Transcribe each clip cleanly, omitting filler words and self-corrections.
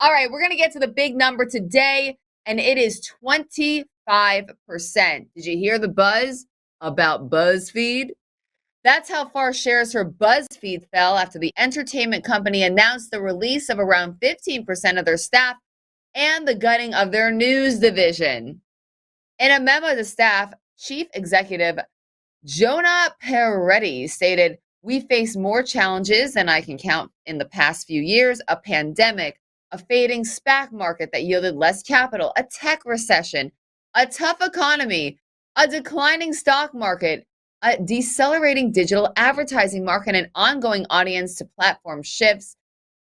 All right, we're going to get to the big number today, and it is 25%. Did you hear the buzz about Buzzfeed? That's how far shares for Buzzfeed fell after the entertainment company announced the release of around 15% of their staff and the gutting of their news division. In a memo to staff, Chief Executive Jonah Peretti stated, "We face more challenges than I can count in the past few years: a pandemic, a fading SPAC market that yielded less capital, a tech recession, a tough economy, a declining stock market, a decelerating digital advertising market, and ongoing audience to platform shifts."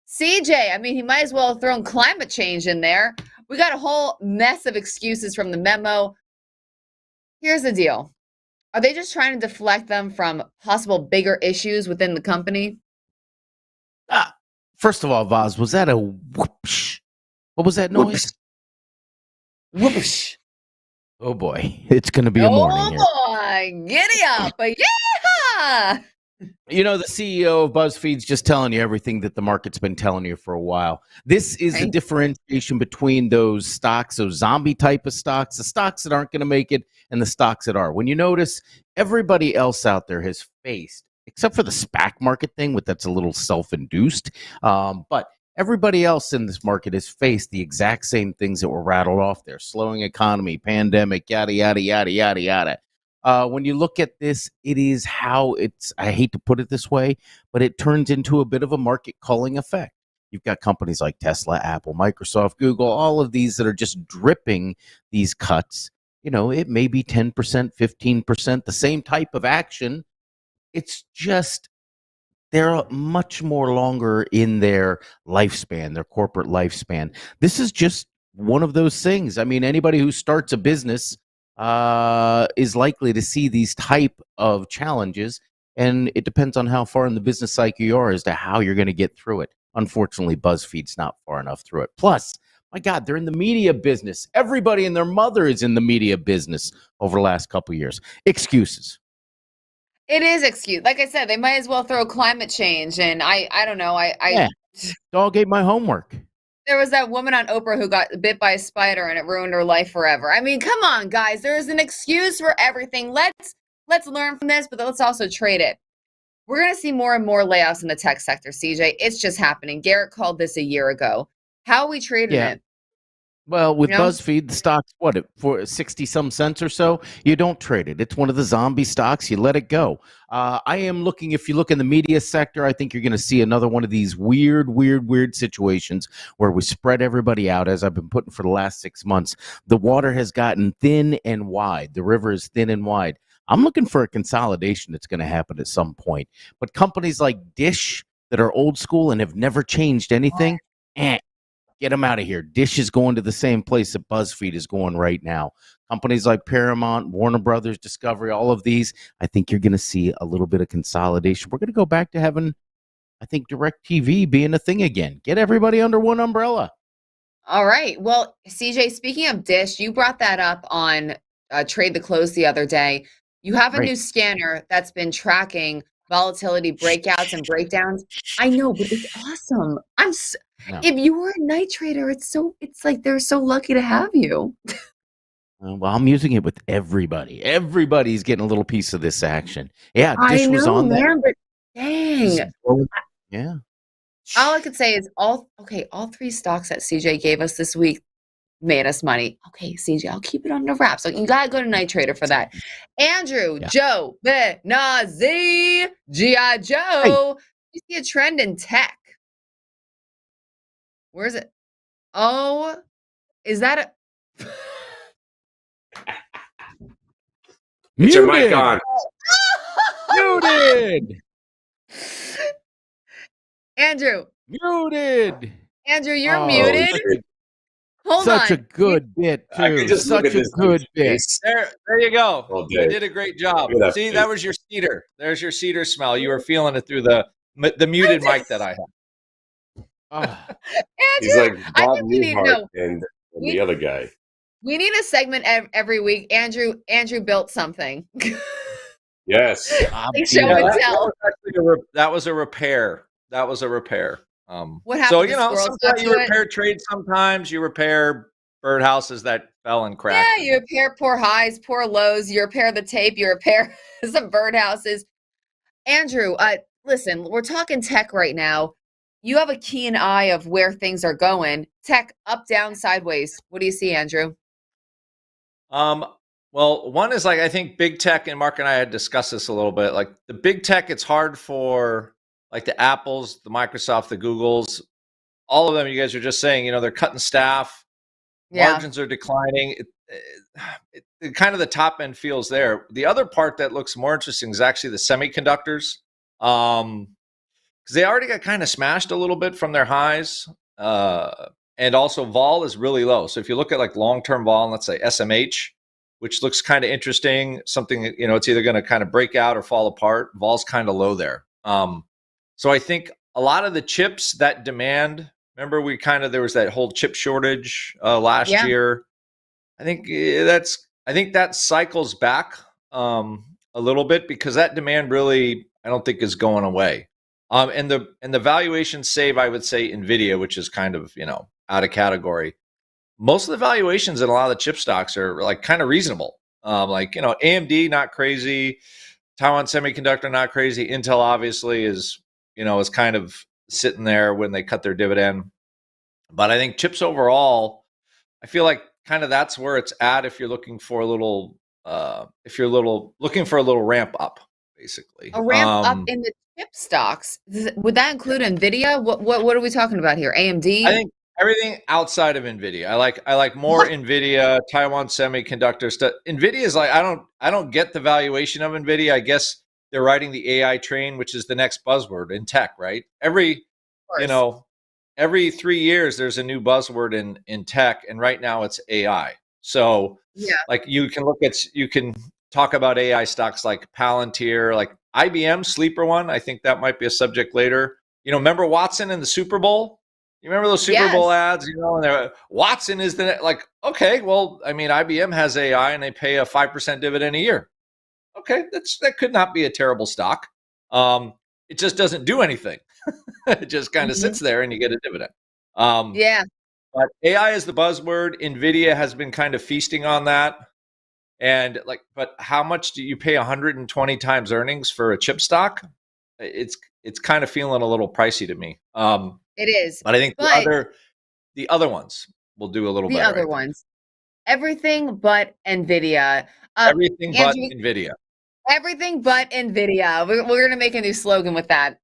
CJ, I mean, he might as well have thrown climate change in there. We got a whole mess of excuses from the memo. Here's the deal. Are they just trying to deflect them from possible bigger issues within the company? First of all, Vaz, was that a whoosh? What was that noise? Whoosh. Oh boy, it's going to be a morning here. Oh boy, giddy up. Yeah. You know, the CEO of BuzzFeed's just telling you everything that the market's been telling you for a while. This is the differentiation between those stocks, those zombie type of stocks, the stocks that aren't going to make it, and the stocks that are. When you notice, everybody else out there has faced, except for the SPAC market thing, that's a little self-induced, but everybody else in this market has faced the exact same things that were rattled off there: slowing economy, pandemic, yada, yada, yada, yada, yada. When you look at this, it is how I hate to put it this way, but it turns into a bit of a market culling effect. You've got companies like Tesla, Apple, Microsoft, Google, all of these that are just dripping these cuts. You know, it may be 10%, 15%, the same type of action. It's just they're much more longer in their lifespan, their corporate lifespan. This is just one of those things. I mean, anybody who starts a business is likely to see these type of challenges, and it depends on how far in the business cycle you are as to how you're going to get through it. Unfortunately, BuzzFeed's not far enough through it. Plus, my God, they're in the media business. Everybody and their mother is in the media business over the last couple of years. Excuses. It is excuse. Like I said, they might as well throw climate change. And I don't know. Dog ate my homework. There was that woman on Oprah who got bit by a spider and it ruined her life forever. I mean, come on, guys. There's an excuse for everything. Let's learn from this, but let's also trade it. We're going to see more and more layoffs in the tech sector, CJ. It's just happening. Garrett called this a year ago. How are we trading it? Well, with BuzzFeed, the stock's for 60 some cents or so, you don't trade it. It's one of the zombie stocks. You let it go. I am looking, if you look in the media sector, I think you're going to see another one of these weird situations where we spread everybody out, as I've been putting for the last 6 months. The water has gotten thin and wide. The river is thin and wide. I'm looking for a consolidation that's going to happen at some point. But companies like Dish that are old school and have never changed anything, get them out of here. Dish is going to the same place that BuzzFeed is going right now. Companies like Paramount, Warner Brothers, Discovery, all of these, I think you're going to see a little bit of consolidation. We're going to go back to having, I think, DirecTV being a thing again. Get everybody under one umbrella. All right. Well, CJ, speaking of Dish, you brought that up on Trade the Close the other day. You have a new scanner that's been tracking volatility breakouts and breakdowns. I know, but it's awesome. If you were a night trader, it's like they're so lucky to have you. Well, I'm using it with everybody. Everybody's getting a little piece of this action. Yeah, Dish was on there. But dang. Yeah. All I could say is all three stocks that CJ gave us this week made us money. Okay, CJ, I'll keep it under wraps. So you gotta go to Night Trader for that. Andrew, Joe, Nazi, G.I. Joe. You see a trend in tech. Where is it? Oh, is that a Get your mic on. Muted. Andrew, you're muted. Hold Such on. a good bit, too. Such a good bit. There you go. You did a great job. See, that was your cedar. There's your cedar smell. You were feeling it through the muted mic that I have. Andrew, he's like Bob Newhart and the other guy. We need a segment every week. Andrew built something. Yes. Show and tell. That was a repair. What happened? So, The you know, squirrels got sometimes to you it? repair trades, sometimes you repair birdhouses that fell and cracked. Yeah, you repair poor highs, poor lows. You repair the tape. You repair some birdhouses. Andrew, listen, we're talking tech right now. You have a keen eye of where things are going. Tech up, down, sideways. What do you see, Andrew? Well, one is like, I think big tech, and Mark and I had discussed this a little bit. Like the big tech, it's hard for like the Apples, the Microsoft, the Googles, all of them. You guys are just saying, you know, they're cutting staff, margins are declining. It kind of the top end feels there. The other part that looks more interesting is actually the semiconductors, because they already got kind of smashed a little bit from their highs. And also vol is really low. So if you look at like long-term vol, and let's say SMH, which looks kind of interesting, something, you know, it's either going to kind of break out or fall apart. Vol's kind of low there. So I think a lot of the chips that demand, remember there was that whole chip shortage last year. I think that cycles back a little bit because that demand really, I don't think is going away. And the valuation save, I would say Nvidia, which is kind of, you know, out of category. Most of the valuations in a lot of the chip stocks are like kind of reasonable. Like, you know, AMD, not crazy. Taiwan Semiconductor, not crazy. Intel obviously is, you know, is kind of sitting there when they cut their dividend. But I think chips overall, I feel like kind of that's where it's at if you're looking for a little looking for a little ramp up, basically. A ramp up in the chip stocks. Would that include Nvidia? What are we talking about here? AMD? I think everything outside of Nvidia. I like more Nvidia, Taiwan Semiconductor stuff. Nvidia is like, I don't get the valuation of Nvidia. I guess they're riding the AI train, which is the next buzzword in tech, right? Every 3 years there's a new buzzword in tech, and right now it's AI. So like you can talk about AI stocks like Palantir, like IBM, sleeper one. I think that might be a subject later. You know, remember Watson in the Super Bowl? You remember those Super Bowl ads? You know, and Watson is like, okay, well, I mean, IBM has AI and they pay a 5% dividend a year. Okay, that could not be a terrible stock. It just doesn't do anything. It just kind of sits there and you get a dividend. But AI is the buzzword. Nvidia has been kind of feasting on that. And like, but how much do you pay 120 times earnings for a chip stock? It's kind of feeling a little pricey to me. It is. But I think the other ones will do a little better. The other ones. Everything but Nvidia. Everything but Nvidia. Everything but Nvidia. We're going to make a new slogan with that.